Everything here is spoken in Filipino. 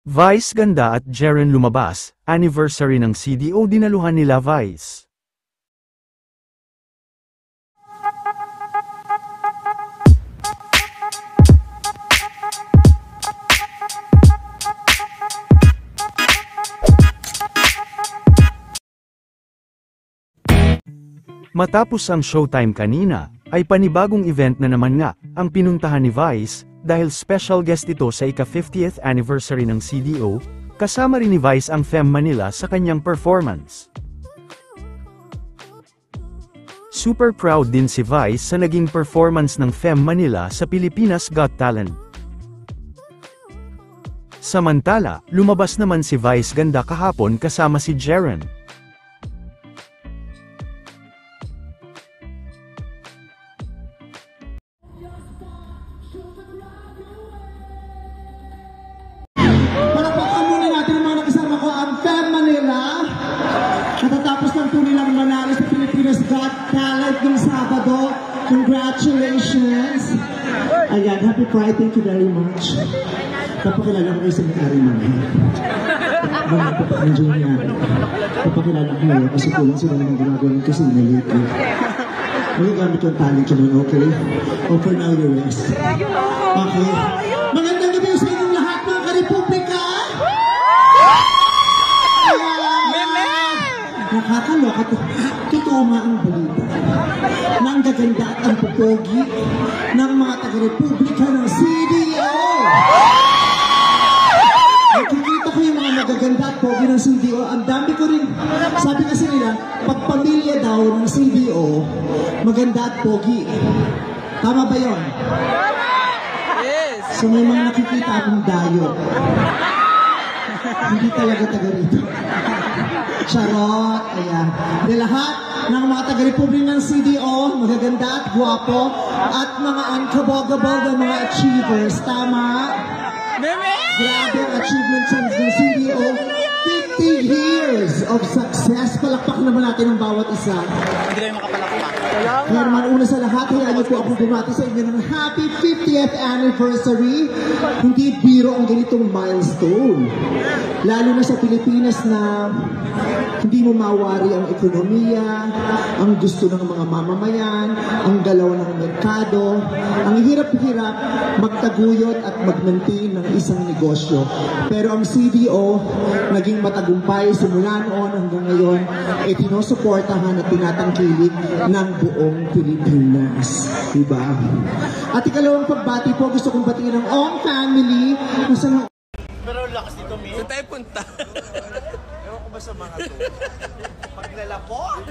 Vice ganda at Jeren lumabas, anniversary ng CDO dinaluhan nila Vice. Matapos ang showtime kanina, ay panibagong event na naman nga, ang pinuntahan ni Vice, dahil special guest ito sa ika-50th anniversary ng CDO, kasama rin ni Vice ang Fem Manila sa kanyang performance. Super proud din si Vice sa naging performance ng Fem Manila sa Pilipinas Got Talent. Samantala, lumabas naman si Vice ganda kahapon kasama si Jeren. Palakpakan muna natin ang mga nakasama ko, ang Fem Manila. Natatapos lang po nilang manalo sa Pilipinas Got Talent ng Sabado. Congratulations! Ayan, happy Pride, thank you very much. Papakilala ko kayo sa may-ari namin. Mga papakilala niya. Papakilala ko ngayon kasi kulang sila ng ginagawa ng kasino lately. Magagamit yung talent ko nun, okay? Oh, for now, the rest. Okay. Magandang gabi sa inyong lahat, mga ka-Republika! Nakakaloka to. Totoo nga ang balita. Nang gaganda at ang pupogi ng mga taga-Republika ng CDO. Nakikita ko yung mga magaganda at pogi ng CDO. Ang dami ko rin, sabi kasi nila, pagpamilya daw ng CDO, maganda at pogi. Tama ba yun? So may mga nakikita akong dayo. Hindi talaga taga rito. Charot, ayan. De lahat ng mga taga-Republika ng CDO, magaganda at guwapo, at mga unkabogable na mga achievers. Tama? Grabe ang achievements ng CDO. 50 years of success. Palakpak naman natin ang bawat isa. Hindi kayo makapalakpak. Kaya naman una sa lahat, hayaan niyo po ako bumati sa inyo ng happy 50th anniversary. Hindi biro ang ganitong milestone. Lalo na sa Pilipinas na hindi mo mawari ang ekonomiya, ang gusto ng mga mamamayan, ang galaw ng merkado, ang hirap-hirap magtaguyod at mag-maintain ng isang negosyo. Pero ang CDO, naging matagumpay simula noon hanggang ngayon, ay tinusuportahan at tinatangkilik ng buong Pilipinas. Diba? At ikalawang pagbati po, gusto kong batiin ang Ong family. Pero lakas dito, Mi. Saan tayo punta? Ewan ko ba sa mga to? Pag nalapot?